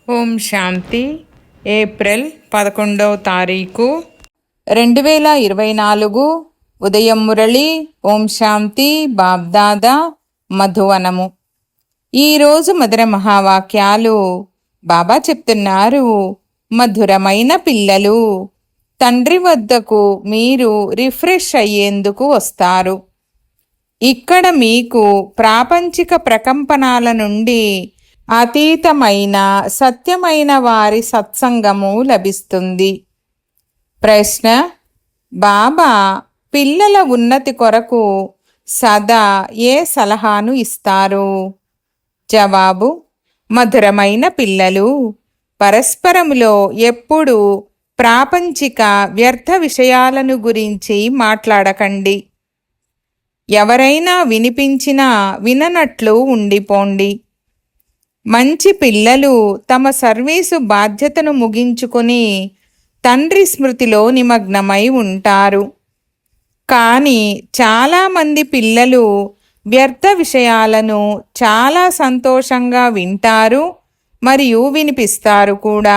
ఓం శాంతి. April 11వ తారీఖు 2024 ఉదయం మురళి. ఓం శాంతి. బాబ్దాదా మధువనము. ఈరోజు మధుర మహావాక్యాలు బాబా చెప్తున్నారు. మధురమైన పిల్లలు, తండ్రి వద్దకు మీరు రిఫ్రెష్ అయ్యేందుకు వస్తారు. ఇక్కడ మీకు ప్రాపంచిక ప్రకంపనాల నుండి అతీతమైన సత్యమైన వారి సత్సంగము లభిస్తుంది. ప్రశ్న: బాబా పిల్లల ఉన్నతి కొరకు సదా ఏ సలహాను ఇస్తారు? జవాబు: మధురమైన పిల్లలు, పరస్పరములో ఎప్పుడూ ప్రాపంచిక వ్యర్థ విషయాలను గురించి మాట్లాడకండి. ఎవరైనా వినిపించినా విననట్లు ఉండిపోండి. మంచి పిల్లలు తమ సర్వీసు బాధ్యతను ముగించుకొని తండ్రి స్మృతిలో నిమగ్నమై ఉంటారు. కానీ చాలామంది పిల్లలు వ్యర్థ విషయాలను చాలా సంతోషంగా వింటారు మరియు వినిపిస్తారు కూడా.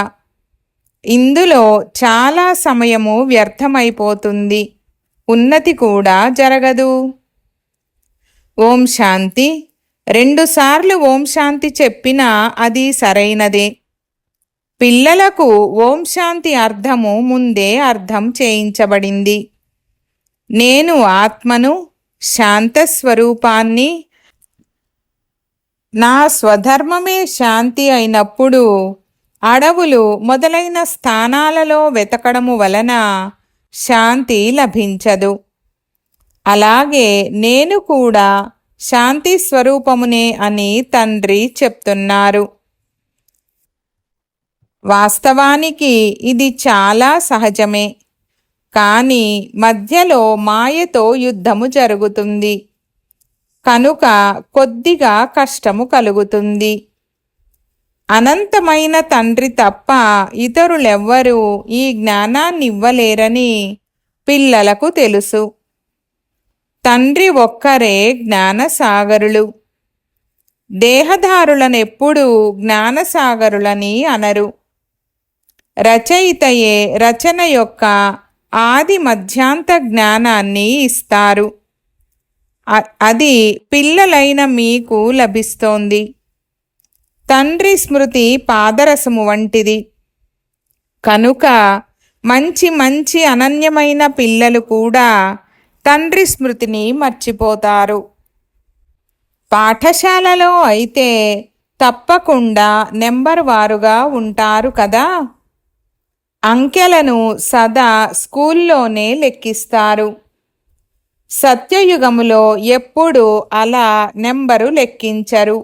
ఇందులో చాలా సమయము వ్యర్థమైపోతుంది, ఉన్నతి కూడా జరగదు. ఓం శాంతి. 2 సార్లు ఓం శాంతి చెప్పినా అది సరైనదే. పిల్లలకు ఓం శాంతి అర్థము ముందే అర్థం చేయించబడింది. నేను ఆత్మను, శాంత స్వరూపాన్ని. నా స్వధర్మమే శాంతి అయినప్పుడు అడవులు మొదలైన స్థానాలలో వెతకడము వలన శాంతి లభించదు. అలాగే నేను కూడా శాంతి స్వరూపమునే అని తండ్రి చెప్తున్నారు. వాస్తవానికి ఇది చాలా సహజమే, కానీ మధ్యలో మాయతో యుద్ధము జరుగుతుంది కనుక కొద్దిగా కష్టము కలుగుతుంది. అనంతమైన తండ్రి తప్ప ఇతరులెవ్వరూ ఈ జ్ఞానాన్ని ఇవ్వలేరని పిల్లలకు తెలుసు. తండ్రి ఒక్కరే జ్ఞానసాగరులు. దేహదారులనెప్పుడూ జ్ఞానసాగరులని అనరు. రచయితయే రచన యొక్క ఆది మధ్యాంత జ్ఞానాన్ని ఇస్తారు. అది పిల్లలైన మీకు లభిస్తోంది. తండ్రి స్మృతి పాదరసము వంటిది కనుక మంచి మంచి అనన్యమైన పిల్లలు కూడా తండ్రి స్మృతిని మర్చిపోతారు. పాఠశాలలో అయితే తప్పకుండా నెంబర్ వారుగా ఉంటారు కదా. అంకెలను సదా స్కూల్లోనే లెక్కిస్తారు. సత్యయుగములో ఎప్పుడూ అలా నెంబరు లెక్కించరు.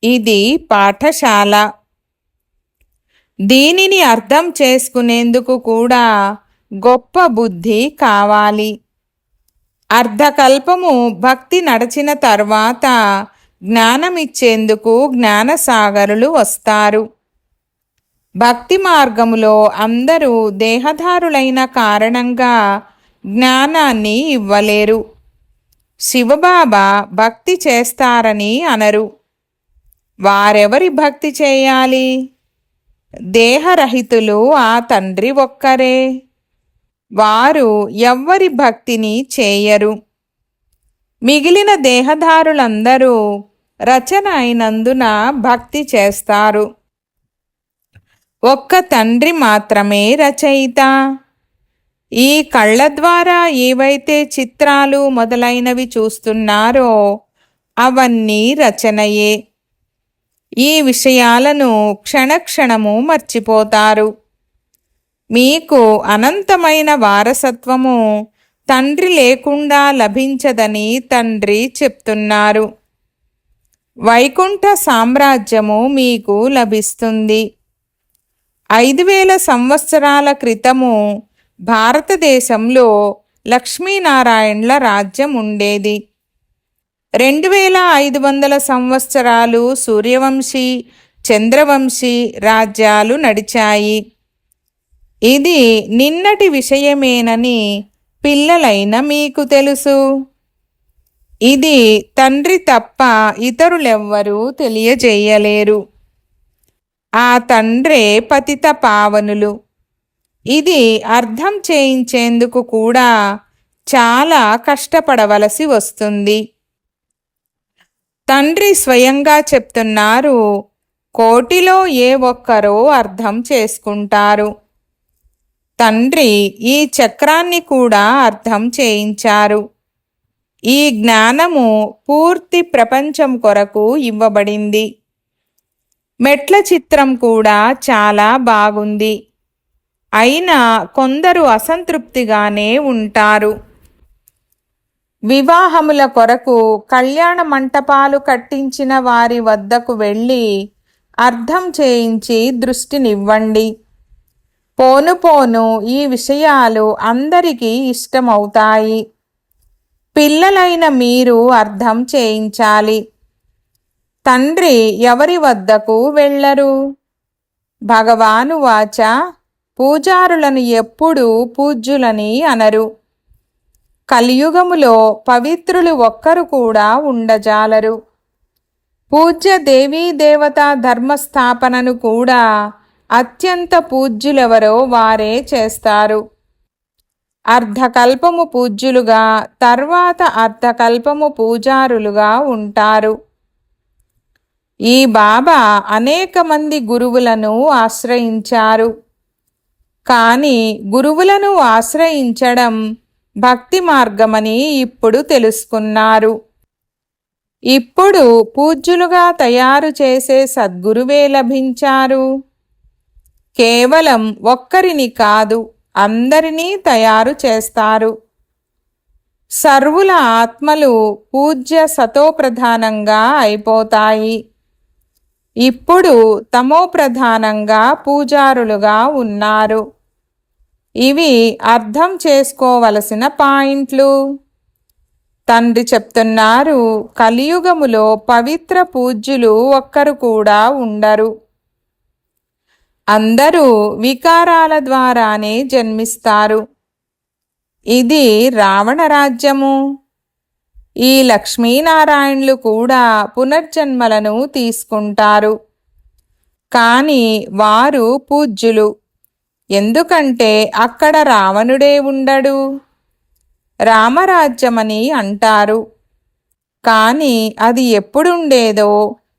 ఇది పాఠశాల. దీనిని అర్థం చేసుకునేందుకు కూడా గొప్ప బుద్ధి కావాలి. అర్ధకల్పము భక్తి నడిచిన తర్వాత జ్ఞానమిచ్చేందుకు జ్ఞానసాగరులు వస్తారు. భక్తి మార్గములో అందరూ దేహదారులైన కారణంగా జ్ఞానాన్ని ఇవ్వలేరు. శివబాబా భక్తి చేస్తారని అనరు. వారెవరి భక్తి చేయాలి? దేహరహితులు ఆ తండ్రి ఒక్కరే. వారు ఎవ్వరి భక్తిని చేయరు. మిగిలిన దేహదారులందరూ రచన అయినందున భక్తి చేస్తారు. ఒక్క తండ్రి మాత్రమే రచయిత. ఈ కళ్ళ ద్వారా ఏవైతే చిత్రాలు మొదలైనవి చూస్తున్నారో అవన్నీ రచనయే. ఈ విషయాలను క్షణక్షణము మర్చిపోతారు. మీకు అనంతమైన వారసత్వము తండ్రి లేకుండా లభించదని తండ్రి చెప్తున్నారు. వైకుంఠ సామ్రాజ్యము మీకు లభిస్తుంది. 5000 సంవత్సరాల క్రితము భారతదేశంలో లక్ష్మీనారాయణల రాజ్యం ఉండేది. 2500 సంవత్సరాలు సూర్యవంశీ, చంద్రవంశీ రాజ్యాలు నడిచాయి. ఇది నిన్నటి విషయమేనని పిల్లలైన మీకు తెలుసు. ఇది తండ్రి తప్ప ఇతరులెవ్వరూ తెలియజేయలేరు. ఆ తండ్రే పతిత పావనులు. ఇది అర్థం చేయించేందుకు కూడా చాలా కష్టపడవలసి వస్తుంది. తండ్రి స్వయంగా చెప్తున్నారు, కోటిలో ఏ ఒక్కరో అర్థం చేసుకుంటారు. తండ్రి ఈ చక్రాన్ని కూడా అర్థం చేయించారు. ఈ జ్ఞానము పూర్తి ప్రపంచం కొరకు ఇవ్వబడింది. మెట్ల చిత్రం కూడా చాలా బాగుంది. అయినా కొందరు అసంతృప్తిగానే ఉంటారు. వివాహముల కొరకు కళ్యాణ మంటపాలు కట్టించిన వారి వద్దకు వెళ్ళి అర్థం చేయించి దృష్టినివ్వండి. పోను పోను ఈ విషయాలు అందరికీ ఇష్టమవుతాయి. పిల్లలైన మీరు అర్థం చేయించాలి. తండ్రి ఎవరి వద్దకు వెళ్ళరు. భగవాను వాచ, పూజారులను ఎప్పుడూ పూజ్యులని అనరు. కలియుగములో పవిత్రులు ఒక్కరు కూడా ఉండజాలరు. పూజ్య దేవీ దేవతా ధర్మస్థాపనను కూడా అత్యంత పూజ్యులెవరో వారే చేస్తారు. అర్ధకల్పము పూజ్యులుగా, తర్వాత అర్ధకల్పము పూజారులుగా ఉంటారు. ఈ బాబా అనేక మంది గురువులను ఆశ్రయించారు. కానీ గురువులను ఆశ్రయించడం భక్తి మార్గమని ఇప్పుడు తెలుసుకున్నారు. ఇప్పుడు పూజ్యులుగా తయారు చేసే సద్గురువే లభించారు. కేవలం ఒక్కరిని కాదు, అందరినీ తయారు చేస్తారు. సర్వుల ఆత్మలు పూజ్య సతోప్రధానంగా అయిపోతాయి. ఇప్పుడు తమోప్రధానంగా పూజారులుగా ఉన్నారు. ఇవి అర్థం చేసుకోవలసిన పాయింట్లు. తండ్రి చెప్తున్నారు, కలియుగములో పవిత్ర పూజ్యులు ఒక్కరు కూడా ఉండరు. అందరూ వికారాల ద్వారానే జన్మిస్తారు. ఇది రావణ రాజ్యము. ఈ లక్ష్మీనారాయణులు కూడా పునర్జన్మలను తీసుకుంటారు. కానీ వారు పూజ్యులు. ఎందుకంటే అక్కడ రావణుడే ఉండడు. రామరాజ్యమని అంటారు. కానీ అది ఎప్పుడుండేదో,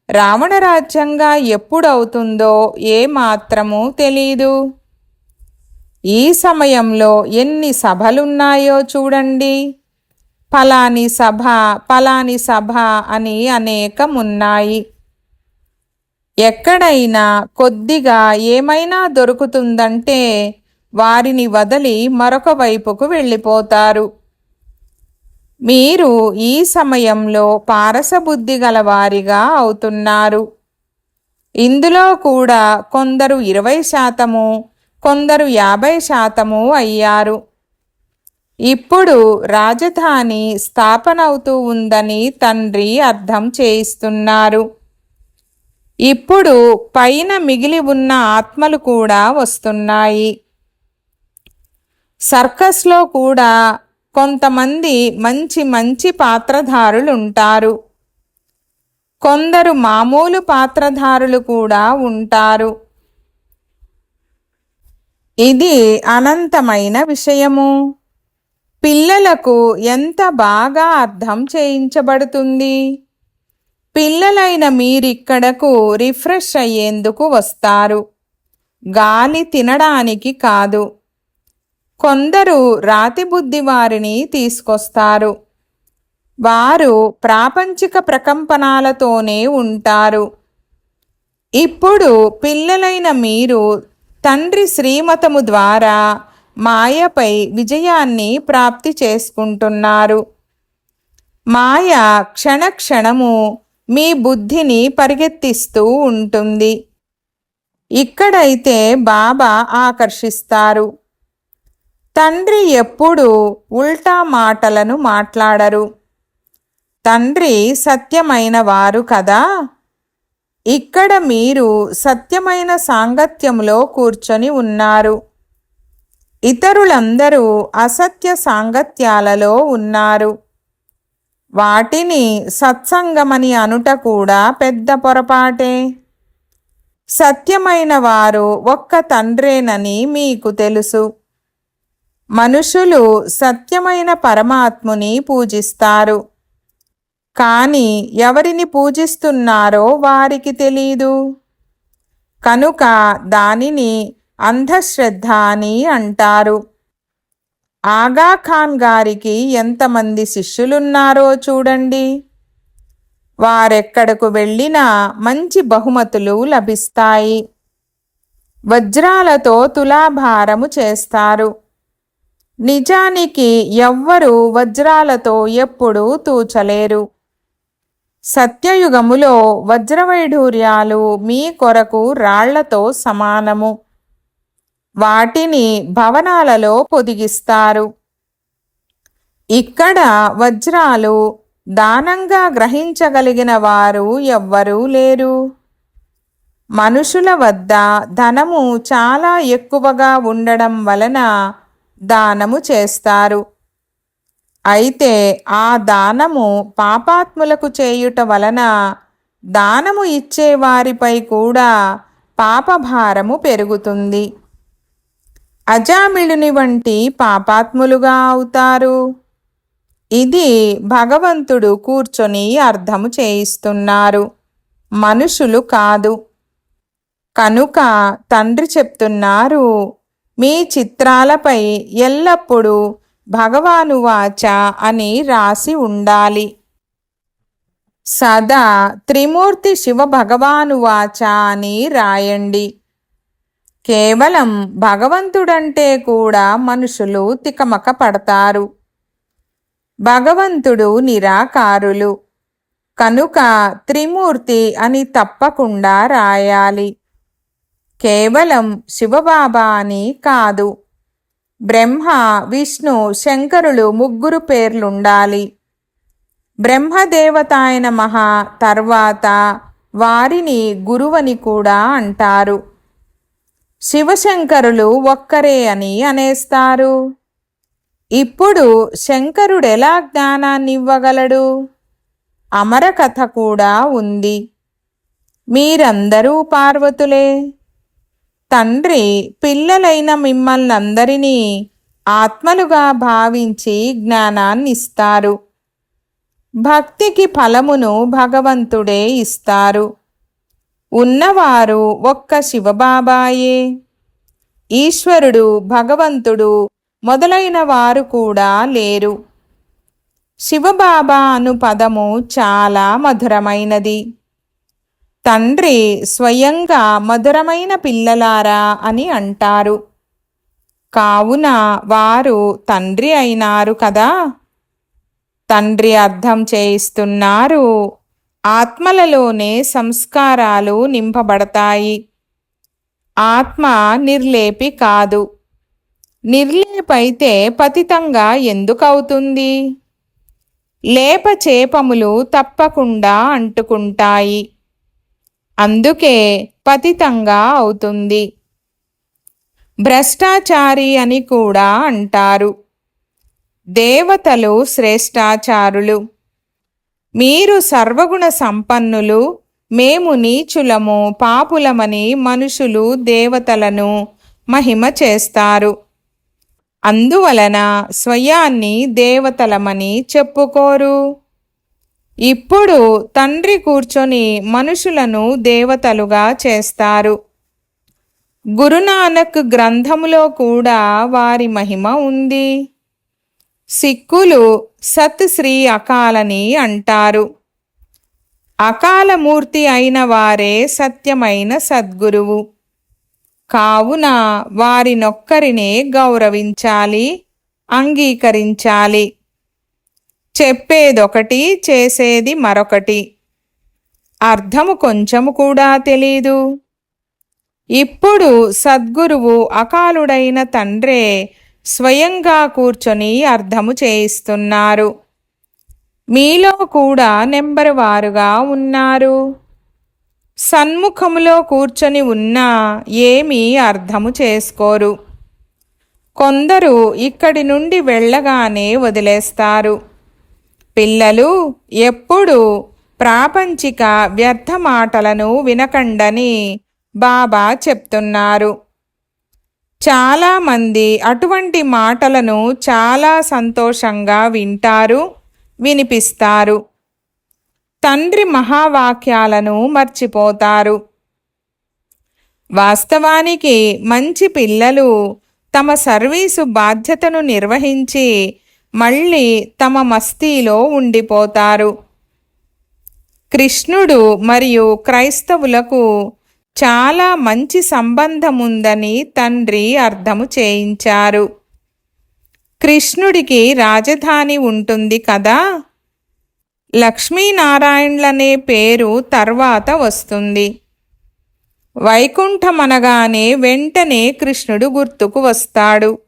రావణరాజ్యంగా ఎప్పుడవుతుందో ఏమాత్రమూ తెలీదు. ఈ సమయంలో ఎన్ని సభలున్నాయో చూడండి. ఫలాని సభ, ఫలాని సభ అని అనేకమున్నాయి. ఎక్కడైనా కొద్దిగా ఏమైనా దొరుకుతుందంటే వారిని వదిలి మరొక వైపుకు వెళ్ళిపోతారు. మీరు ఈ సమయంలో పారసబుద్ధి గలవారిగా అవుతున్నారు. ఇందులో కూడా కొందరు 20%, కొందరు 50% అయ్యారు. ఇప్పుడు రాజధాని స్థాపనవుతూ ఉందని తండ్రి అర్థం చేయిస్తున్నారు. ఇప్పుడు పైన మిగిలి ఉన్న ఆత్మలు కూడా వస్తున్నాయి. సర్కస్లో కూడా కొంతమంది మంచి మంచి పాత్రధారులుంటారు. కొందరు మామూలు పాత్రధారులు కూడా ఉంటారు. ఇది అనంతమైన విషయము. పిల్లలకు ఎంత బాగా అర్థం చేయించబడుతుంది. పిల్లలైన మీరిక్కడకు రిఫ్రెష్ అయ్యేందుకు వస్తారు, గాలి తినడానికి కాదు. కొందరు రాతి బుద్ధి వారిని తీసుకొస్తారు. వారు ప్రాపంచిక ప్రకంపనాలతోనే ఉంటారు. ఇప్పుడు పిల్లలైన మీరు తండ్రి శ్రీమతము ద్వారా మాయపై విజయాన్ని ప్రాప్తి చేసుకుంటున్నారు. మాయ క్షణక్షణము మీ బుద్ధిని పరిగెత్తిస్తూ ఉంటుంది. ఇక్కడైతే బాబా ఆకర్షిస్తారు. తండ్రి ఎప్పుడూ ఉల్టా మాటలను మాట్లాడరు. తండ్రి సత్యమైన వారు కదా. ఇక్కడ మీరు సత్యమైన సాంగత్యంలో కూర్చొని ఉన్నారు. ఇతరులందరూ అసత్య సాంగత్యాలలో ఉన్నారు. వాటిని సత్సంగమని అనుట కూడా పెద్ద పొరపాటే. సత్యమైన వారు ఒక్క తండ్రేనని మీకు తెలుసు. మనుషులు సత్యమైన పరమాత్ముని పూజిస్తారు, కానీ ఎవరిని పూజిస్తున్నారో వారికి తెలీదు. కనుక దానిని అంధశ్రద్ధ అని అంటారు. ఆగా ఖాన్ గారికి ఎంతమంది శిష్యులున్నారో చూడండి. వారెక్కడకు వెళ్ళినా మంచి బహుమతులు లభిస్తాయి. వజ్రాలతో తులాభారము చేస్తారు. నిజానికి ఎవ్వరూ వజ్రాలతో ఎప్పుడూ తూచలేరు. సత్యయుగములో వజ్రవైఢూర్యాలు మీ కొరకు రాళ్లతో సమానము. వాటిని భవనాలలో పొదిగిస్తారు. ఇక్కడ వజ్రాలు దానంగా గ్రహించగలిగిన వారు ఎవ్వరూ లేరు. మనుషుల వద్ద ధనము చాలా ఎక్కువగా ఉండడం వలన దానము చేస్తారు. అయితే ఆ దానము పాపాత్ములకు చేయుట వలన దానము ఇచ్చేవారిపై కూడా పాపభారము పెరుగుతుంది. అజామిళుని వంటి పాపాత్ములుగా అవుతారు. ఇది భగవంతుడు కూర్చొని అర్థము చేయిస్తున్నారు, మనుషులు కాదు. కనుక తండ్రి చెప్తున్నారు, మీ చిత్రాలపై ఎల్లప్పుడూ భగవానువాచ అని రాసి ఉండాలి. సదా త్రిమూర్తి శివ భగవానువాచ అని రాయండి. కేవలం భగవంతుడంటే కూడా మనుషులు తికమక పడతారు. భగవంతుడు నిరాకారులు, కనుక త్రిమూర్తి అని తప్పకుండా రాయాలి. కేవలం శివబాబా అని కాదు. బ్రహ్మ, విష్ణు, శంకరులు ముగ్గురు పేర్లుండాలి. బ్రహ్మదేవతాయ నమః తర్వాత వారిని గురువని కూడా అంటారు. శివశంకరులు ఒక్కరే అని అనేస్తారు. ఇప్పుడు శంకరుడెలా జ్ఞానాన్నివ్వగలడు? అమరకథ కూడా ఉంది. మీరందరూ పార్వతులే. తండ్రి పిల్లలైన మిమ్మల్నందరినీ ఆత్మలుగా భావించి జ్ఞానాన్నిస్తారు. భక్తికి ఫలమును భగవంతుడే ఇస్తారు. ఉన్నవారు ఒక్క శివబాబాయే. ఈశ్వరుడు, భగవంతుడు మొదలైన వారు కూడా లేరు. శివబాబా అను పదము చాలా మధురమైనది. తండ్రి స్వయంగా మధురమైన పిల్లలారా అని అంటారు. కావున వారు తండ్రి అయినారు కదా. తండ్రి అర్థం చేయిస్తున్నారు, ఆత్మలలోనే సంస్కారాలు నింపబడతాయి. ఆత్మ నిర్లేపి కాదు. నిర్లేపైతే పతితంగా ఎందుకవుతుంది? లేపచేపములు తప్పకుండా అంటుకుంటాయి. అందుకే పతితంగా అవుతుంది. భ్రష్టాచారి అని కూడా అంటారు. దేవతలు శ్రేష్టాచారులు. మీరు సర్వగుణ సంపన్నులు, మేము నీచులము, పాపులమని మనుషులు దేవతలను మహిమ చేస్తారు. అందువలన స్వయాన్ని దేవతలమని చెప్పుకోరు. ఇప్పుడు తండ్రి కూర్చొని మనుషులను దేవతలుగా చేస్తారు. గురునానక్ గ్రంథములో కూడా వారి మహిమ ఉంది. సిక్కులు సత్ శ్రీ అకాలని అంటారు. అకాలమూర్తి అయిన వారే సత్యమైన సద్గురువు. కావున వారినొక్కరినే గౌరవించాలి, అంగీకరించాలి. చెప్పేదొకటి, చేసేది మరొకటి. అర్థము కొంచెము కూడా తెలీదు. ఇప్పుడు సద్గురువు అకాలుడైన తండ్రే స్వయంగా కూర్చొని అర్థము చేయిస్తున్నారు. మీలో కూడా నెంబరు వారుగా ఉన్నారు. సన్ముఖములో కూర్చొని ఉన్నా ఏమీ అర్థము చేసుకోరు. కొందరు ఇక్కడి నుండి వెళ్ళగానే వదిలేస్తారు. పిల్లలు ఎప్పుడు ప్రాపంచిక వ్యర్థ మాటలను వినకండని బాబా చెప్తున్నారు. చాలామంది అటువంటి మాటలను చాలా సంతోషంగా వింటారు, వినిపిస్తారు. తండ్రి మహావాక్యాలను మర్చిపోతారు. వాస్తవానికి మంచి పిల్లలు తమ సర్వీసు బాధ్యతను నిర్వహించి మళ్ళీ తమ మస్తీలో ఉండిపోతారు. కృష్ణుడు మరియు క్రైస్తవులకు చాలా మంచి సంబంధముందని తండ్రి అర్థము చేయించారు. కృష్ణుడికి రాజధాని ఉంటుంది కదా. లక్ష్మీనారాయణులనే పేరు తర్వాత వస్తుంది. వైకుంఠమనగానే వెంటనే కృష్ణుడు గుర్తుకు వస్తాడు.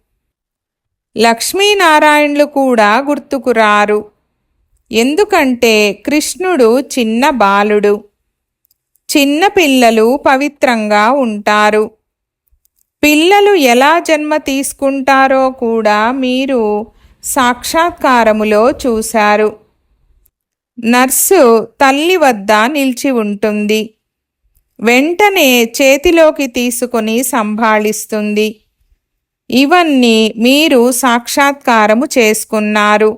లక్ష్మీనారాయణులు కూడా గుర్తుకు రారు. ఎందుకంటే కృష్ణుడు చిన్న బాలుడు. చిన్న పిల్లలు పవిత్రంగా ఉంటారు. పిల్లలు ఎలా జన్మ తీసుకుంటారో కూడా మీరు సాక్షాత్కారములో చూశారు. నర్సు తల్లి వద్ద నిలిచి ఉంటుంది. వెంటనే చేతిలోకి తీసుకొని సంభాళిస్తుంది. ఇవన్నీ మీరు సాక్షాత్కారము చేసుకున్నారు.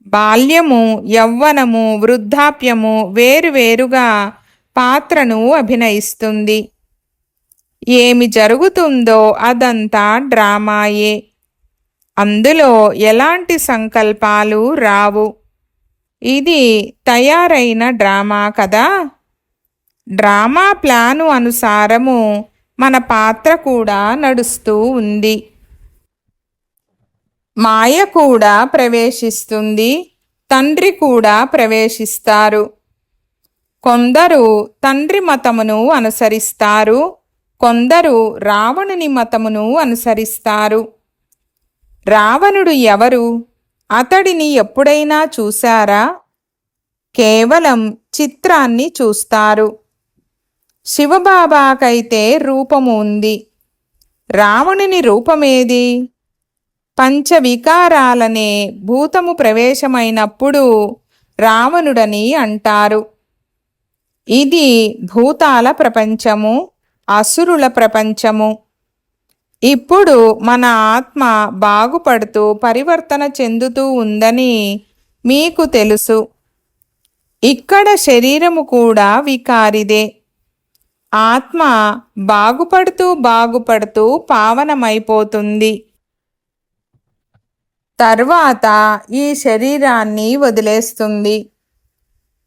బాల్యము, యవ్వనము, వృద్ధాప్యము వేరువేరుగా పాత్రను అభినయిస్తుంది. ఏమి జరుగుతుందో అదంతా డ్రామాయే. అందులో ఎలాంటి సంకల్పాలు రావు. ఇది తయారైన డ్రామా కదా. డ్రామా ప్లాను అనుసారము మన పాత్ర కూడా నడుస్తూ ఉంది. మాయ కూడా ప్రవేశిస్తుంది, తండ్రి కూడా ప్రవేశిస్తారు. కొందరు తండ్రి మతమును అనుసరిస్తారు, కొందరు రావణుని మతమును అనుసరిస్తారు. రావణుడు ఎవరు? అతడిని ఎప్పుడైనా చూశారా? కేవలం చిత్రాన్ని చూస్తారు. శివబాబాకైతే రూపము ఉంది. రావణుని రూపమేది? పంచవికారాలనే భూతము ప్రవేశమైనప్పుడు రావణుడని అంటారు. ఇది భూతాల ప్రపంచము, అసురుల ప్రపంచము. ఇప్పుడు మన ఆత్మ బాగుపడుతూ పరివర్తన చెందుతూ ఉందని మీకు తెలుసు. ఇక్కడ శరీరము కూడా వికారిదే. ఆత్మ బాగుపడుతూ బాగుపడుతూ పావనమైపోతుంది. తర్వాత ఈ శరీరాన్ని వదిలేస్తుంది.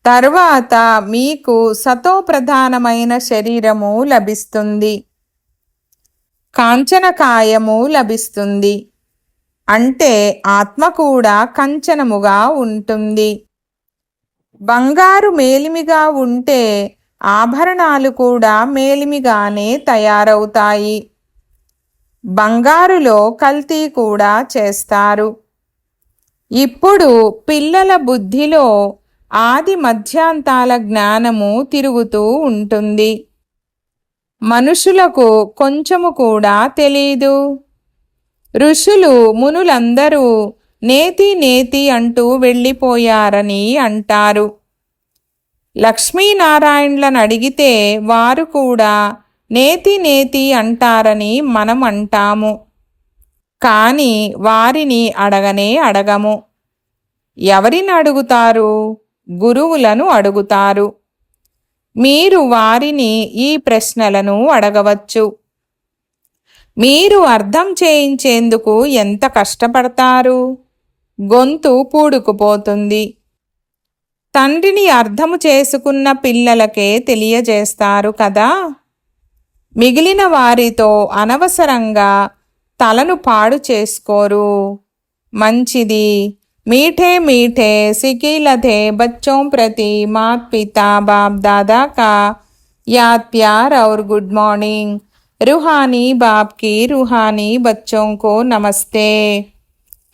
తర్వాత మీకు సతోప్రధానమైన శరీరము లభిస్తుంది, కాంచనకాయము లభిస్తుంది. అంటే ఆత్మ కూడా కంచనముగా ఉంటుంది. బంగారు మేలిమిగా ఉంటే ఆభరణాలు కూడా మేలిమిగానే తయారవుతాయి. బంగారులో కల్తీ కూడా చేస్తారు. ఇప్పుడు పిల్లల బుద్ధిలో ఆది మధ్యాంతాల జ్ఞానము తిరుగుతూ ఉంటుంది. మనుషులకు కొంచెము కూడా తెలీదు. ఋషులు మునులందరూ నేతి నేతి అంటూ వెళ్ళిపోయారని అంటారు. లక్ష్మీనారాయణులను అడిగితే వారు కూడా నేతి నేతి అంటారని మనం అంటాము. కానీ వారిని అడగనే అడగము. ఎవరిని అడుగుతారు? గురువులను అడుగుతారు. మీరు వారిని ఈ ప్రశ్నలను అడగవచ్చు. మీరు అర్థం చేయించేందుకు ఎంత కష్టపడతారు? గొంతు పూడుకుపోతుంది. తండ్రిని అర్థము చేసుకున్న పిల్లలకే తెలియజేస్తారు కదా. మిగిలిన వారితో అనవసరంగా తలను పాడు చేసుకోరు. మంచిది. मीठे मीठे सिकीलते बच्चों प्रति माता पिता बाप दादा का याद प्यार और गुड मॉर्निंग। रूहानी बाप की रूहानी बच्चों को नमस्ते।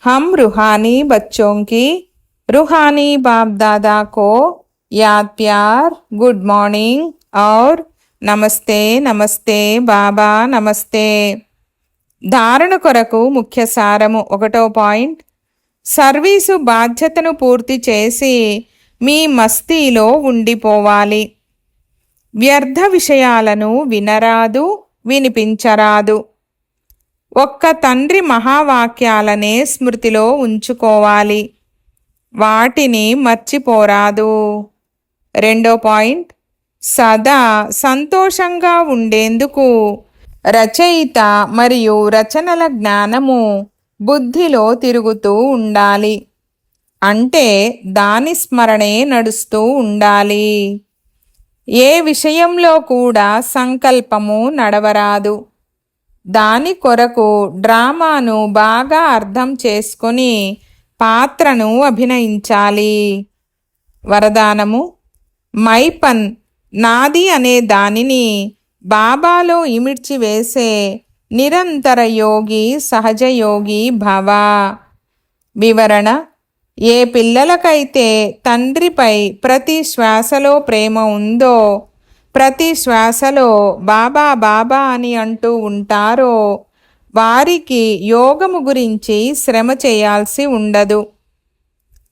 हम रूहानी बच्चों की रूहानी बाप दादा को याद प्यार, गुड मॉर्निंग और नमस्ते नमस्ते बाबा नमस्ते। धारण కొరకు ముఖ్య సారము 1వ పాయింట్. సర్వీసు బాధ్యతను పూర్తి చేసి మీ మస్తీలో ఉండిపోవాలి. వ్యర్థ విషయాలను వినరాదు, వినిపించరాదు. ఒక్క తండ్రి మహావాక్యాలనే స్మృతిలో ఉంచుకోవాలి, వాటిని మర్చిపోరాదు. 2వ పాయింట్, సదా సంతోషంగా ఉండేందుకు రచయిత మరియు రచనల జ్ఞానము బుద్ధిలో తిరుగుతూ ఉండాలి. అంటే దాని స్మరణే నడుస్తూ ఉండాలి. ఏ విషయంలో కూడా సంకల్పము నడవరాదు. దాని కొరకు డ్రామాను బాగా అర్థం చేసుకొని పాత్రను అభినయించాలి. వరదానము: మైపన్ నాది అనే దానిని బాబాలో ఇమిడ్చి వేసే నిరంతర యోగి, సహజయోగి భవ. వివరణ: ఏ పిల్లలకైతే తండ్రిపై ప్రతి శ్వాసలో ప్రేమ ఉందో, ప్రతి శ్వాసలో బాబా బాబా అని అంటూ ఉంటారో, వారికి యోగము గురించి శ్రమ చేయాల్సి ఉండదు.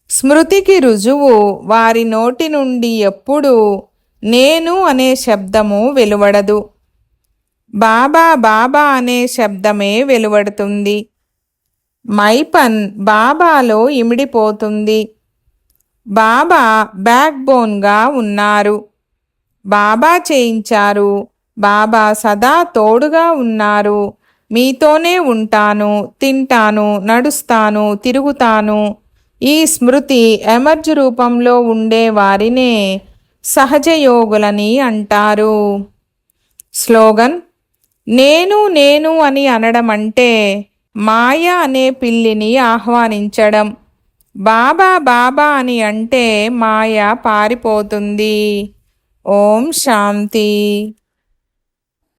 స్మృతికి రుజువు వారి నోటి నుండి ఎప్పుడూ నేను అనే శబ్దము వెలువడదు, బాబా బాబా అనే శబ్దమే వెలువడుతుంది. మైపన్ బాబాలో ఇమిడిపోతుంది. బాబా బ్యాక్ బోన్గా ఉన్నారు. బాబా చేయించారు. బాబా సదా తోడుగా ఉన్నారు. మీతోనే ఉంటాను, తింటాను, నడుస్తాను, తిరుగుతాను. ఈ స్మృతి ఎమర్జ్ రూపంలో ఉండే వారినే సహజయోగులని అంటారు. స్లోగన్: నేను నేను అని అనడం అంటే మాయ అనే పిల్లిని ఆహ్వానించడం. బాబా బాబా అని అంటే మాయ పారిపోతుంది. ఓం శాంతి.